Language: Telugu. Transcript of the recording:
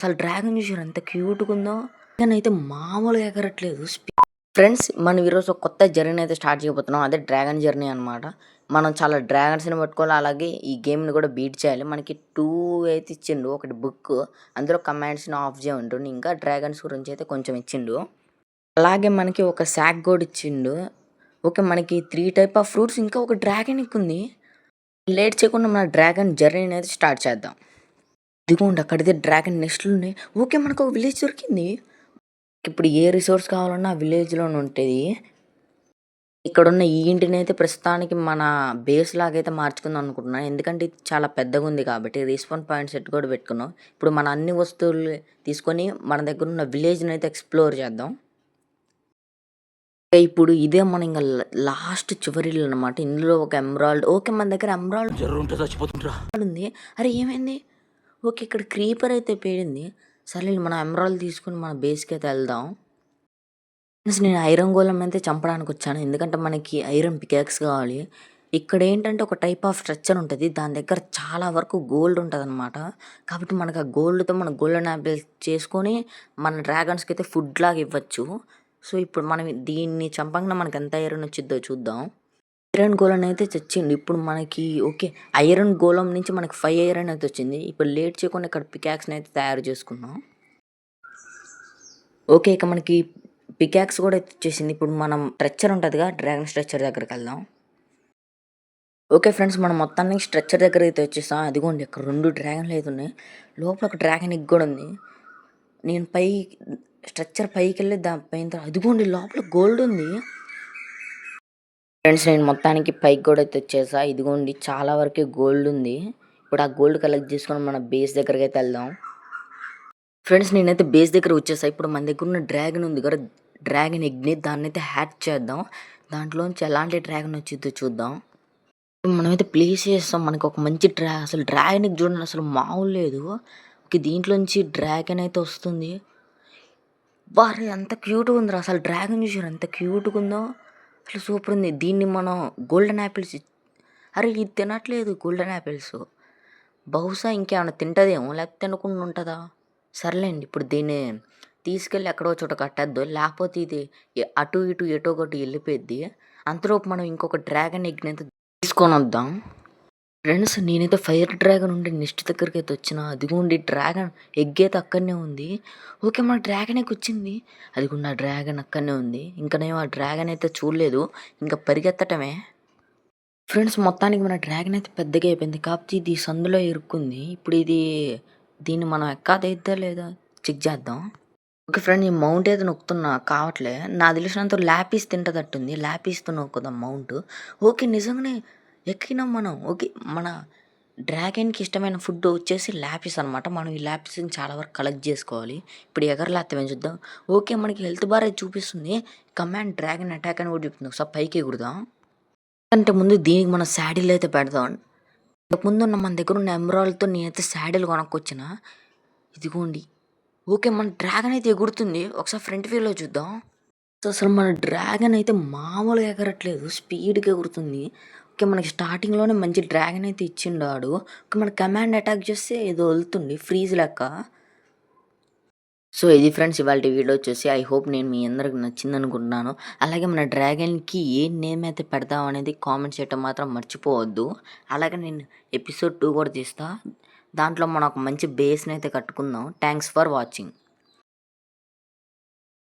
అసలు డ్రాగన్ చూసారు ఎంత క్యూట్గా ఉందో. డ్రాగన్ అయితే మామూలుగా ఎగరట్లేదు. ఫ్రెండ్స్ మనం ఈరోజు ఒక కొత్త జర్నీ అయితే స్టార్ట్ చేయబోతున్నాం. అదే డ్రాగన్ జర్నీ అనమాట. మనం చాలా డ్రాగన్స్ని పట్టుకోవాలి, అలాగే ఈ గేమ్ని కూడా బీట్ చేయాలి. మనకి 2 అయితే ఇచ్చిండు, ఒకటి బుక్, అందులో కమాండ్స్ని ఆఫ్ చేయమంటుండు, ఇంకా డ్రాగన్స్ గురించి అయితే కొంచెం ఇచ్చిండు. అలాగే మనకి ఒక శాక్ కూడా ఇచ్చిండు. ఓకే, మనకి 3 టైప్ ఆఫ్ ఫ్రూట్స్, ఇంకా ఒక డ్రాగన్ ఉంది. లేట్ చేయకుండా మన డ్రాగన్ జర్నీని అయితే స్టార్ట్ చేద్దాం. ఇదిగోండి అక్కడైతే డ్రాగన్ నెస్ట్లు ఉన్నాయి. ఓకే, మనకు ఒక విలేజ్ దొరికింది. ఇప్పుడు ఏ రిసోర్స్ కావాలన్నా ఆ విలేజ్లోనే ఉంటుంది. ఇక్కడున్న ఈ ఇంటిని అయితే ప్రస్తుతానికి మన బేస్ లాగైతే మార్చుకుందాం అనుకుంటున్నాను. ఎందుకంటే ఇది చాలా పెద్దగా ఉంది కాబట్టి రీస్పాన్ పాయింట్ సెట్ కూడా పెట్టుకున్నాం. ఇప్పుడు మన అన్ని వస్తువులు తీసుకొని మన దగ్గర ఉన్న విలేజ్ని అయితే ఎక్స్ప్లోర్ చేద్దాం. ఇప్పుడు ఇదే మన ఇంకా లాస్ట్ చివరి ఇల్లు అనమాట. ఇందులో ఒక ఎమరాల్డ్. ఓకే, మన దగ్గర ఎమరాల్డ్ ఉంది. అరే ఏమైంది? ఓకే, ఇక్కడ క్రీపర్ అయితే పేడింది. సరే మనం ఎమరాల్డ్ తీసుకుని మన బేస్కి అయితే వెళ్దాం. నేను ఐరన్ గోళం అయితే చంపడానికి వచ్చాను, ఎందుకంటే మనకి ఐరన్ పికాక్స్ కావాలి. ఇక్కడ ఏంటంటే ఒక టైప్ ఆఫ్ స్ట్రక్చర్ ఉంటుంది, దాని దగ్గర చాలా వరకు గోల్డ్ ఉంటుంది అనమాట. కాబట్టి మనకు ఆ గోల్డ్తో మన గోల్డెన్ యాపిల్స్ చేసుకొని మన డ్రాగన్స్కి అయితే ఫుడ్ లాగా ఇవ్వచ్చు. సో ఇప్పుడు మనం దీన్ని చంపంగా మనకి ఎంత ఐరన్ వచ్చిద్దో చూద్దాం. ఐరన్ గోళం అయితే తెచ్చింది. ఇప్పుడు మనకి ఓకే, ఐరన్ గోళం నుంచి మనకి 5 ఐరన్ అయితే వచ్చింది. ఇప్పుడు లేట్ చేయకుండా ఇక్కడ పికాక్స్ని అయితే తయారు చేసుకున్నాం. ఓకే, ఇక మనకి పికాక్స్ కూడా వచ్చేసింది. ఇప్పుడు మనం స్ట్రెచ్చర్ ఉంటుందిగా, డ్రాగన్ స్ట్రెచ్చర్ దగ్గరికి వెళ్దాం. ఓకే ఫ్రెండ్స్, మనం మొత్తానికి స్ట్రెచ్చర్ దగ్గర అయితే వచ్చేసాం. అదిగోండి ఇక్కడ 2 డ్రాగన్లు అయితే ఉన్నాయి. లోపల ఒక డ్రాగన్ ఎగ్ కూడా ఉంది. నేను స్ట్రెచ్చర్ పైకి వెళ్ళి దానిపైన అదిగోండి లోపల గోల్డ్ ఉంది. ఫ్రెండ్స్ నేను మొత్తానికి పైకి కూడా అయితే వచ్చేసా. ఇదిగోండి చాలా వరకు గోల్డ్ ఉంది. ఇప్పుడు ఆ గోల్డ్ కలెక్ట్ చేసుకొని మన బేస్ దగ్గరికి అయితే వెళ్దాం. ఫ్రెండ్స్ నేనైతే బేస్ దగ్గర వచ్చేసా. ఇప్పుడు మన దగ్గర ఉన్న డ్రాగన్ ఉంది కదా, డ్రాగన్ ఎగ్ని దాన్ని అయితే హ్యాక్ చేద్దాం. దాంట్లోంచి ఎలాంటి డ్రాగన్ వచ్చిందో చూద్దాం. మనమైతే ప్లేస్ చేస్తాం. మనకి ఒక మంచి అసలు డ్రాగన్ ఎగ్ చూడండి, అసలు మామూలు లేదు. ఓకే, దీంట్లోంచి డ్రాగన్ అయితే వస్తుంది. వారు ఎంత క్యూట్గా ఉందిరా, అసలు డ్రాగన్ చూసారు ఎంత క్యూట్గా ఉందో, అసలు సూపర్ ఉంది. దీన్ని మనం గోల్డెన్ యాపిల్స్, అరే ఇది తినట్లేదు గోల్డెన్ యాపిల్స్, బహుశా ఇంకేమైనా తింటుందేమో, లేకపోతే తినకుండా ఉంటుందా. సర్లేండి, ఇప్పుడు దీన్ని తీసుకెళ్ళి ఎక్కడో చోట కట్టేద్దు, లేకపోతే ఇది అటు ఇటు ఎటో ఒకటి వెళ్ళిపోద్ది. అంతలోపు మనం ఇంకొక డ్రాగన్ ఎగ్ని అయితే తీసుకొని వద్దాం. ఫ్రెండ్స్ నేనైతే ఫైర్ డ్రాగన్ ఉండి నెక్స్ట్ దగ్గరికి అయితే వచ్చిన. అదిగోండి డ్రాగన్ ఎగ్ అయితే అక్కడనే ఉంది. ఓకే, మన డ్రాగన్ ఎగ్ వచ్చింది. అదిగోండి ఆ డ్రాగన్ అక్కడనే ఉంది. ఇంకా నేను ఆ డ్రాగన్ అయితే చూడలేదు, ఇంకా పరిగెత్తటమే. ఫ్రెండ్స్ మొత్తానికి మన డ్రాగన్ అయితే పెద్దగా అయిపోయింది, కాకపోతే ఇది సందులో ఇరుక్కుంది. ఇప్పుడు దీన్ని మనం ఎక్కాదైద్దా లేదా చెక్ చేద్దాం. ఓకే ఫ్రెండ్, ఈ మౌంట్ అయితే నొక్కుతున్నా కావట్లే. నాకు తెలిసినంత ల్యాపీస్ తింటదట్టుంది, ల్యాపీస్తో నొక్కుదాం మౌంట్. ఓకే నిజంగానే ఎక్కినాం మనం. ఓకే, మన డ్రాగన్కి ఇష్టమైన ఫుడ్ వచ్చేసి ల్యాపీస్ అనమాట. మనం ఈ ల్యాపీస్ని చాలా వరకు కలెక్ట్ చేసుకోవాలి. ఇప్పుడు ఎగరలేస్తామని చూద్దాం. ఓకే, మనకి హెల్త్ బార్ అయితే చూపిస్తుంది, కమాండ్ డ్రాగన్ అటాక్ అని కూడా చెప్తుంది. ఒకసారి పైకి ఎగురుదాం. అంటే ముందు దీనికి మనం శాడిల్ అయితే పెడదాం. ముందు మన దగ్గర ఉన్న ఎమరాల్డ్తో నేనైతే శాడిల్ కొనుక్కొచ్చిన. ఇదిగోండి. ఓకే, మన డ్రాగన్ అయితే ఎగురుతుంది. ఒకసారి ఫ్రంట్ వ్యూలో చూద్దాం. అసలు మన డ్రాగన్ అయితే మామూలుగా ఎగరట్లేదు, స్పీడ్గా ఎగురుతుంది. ఓకే, మనకి స్టార్టింగ్లోనే మంచి డ్రాగన్ అయితే ఇచ్చిండాడు. ఓకే, మన కమాండ్ అటాక్ చేస్తే ఏదో వెళ్తుంది ఫ్రీజ్ లెక్క. సో ఇది ఫ్రెండ్స్ ఇవాళ వీడియో వచ్చేసి. ఐ హోప్ నేను మీ అందరికి నచ్చింది అనుకుంటున్నాను. అలాగే మన డ్రాగన్కి ఏ నేమ్ అయితే పెడతాం అనేది కామెంట్ చేయటం మాత్రం మర్చిపోవద్దు. అలాగే నేను ఎపిసోడ్ 2 కూడా తీస్తా, దాంట్లో మనం ఒక మంచి బేస్ని అయితే కట్టుకుందాం. Thanks for watching.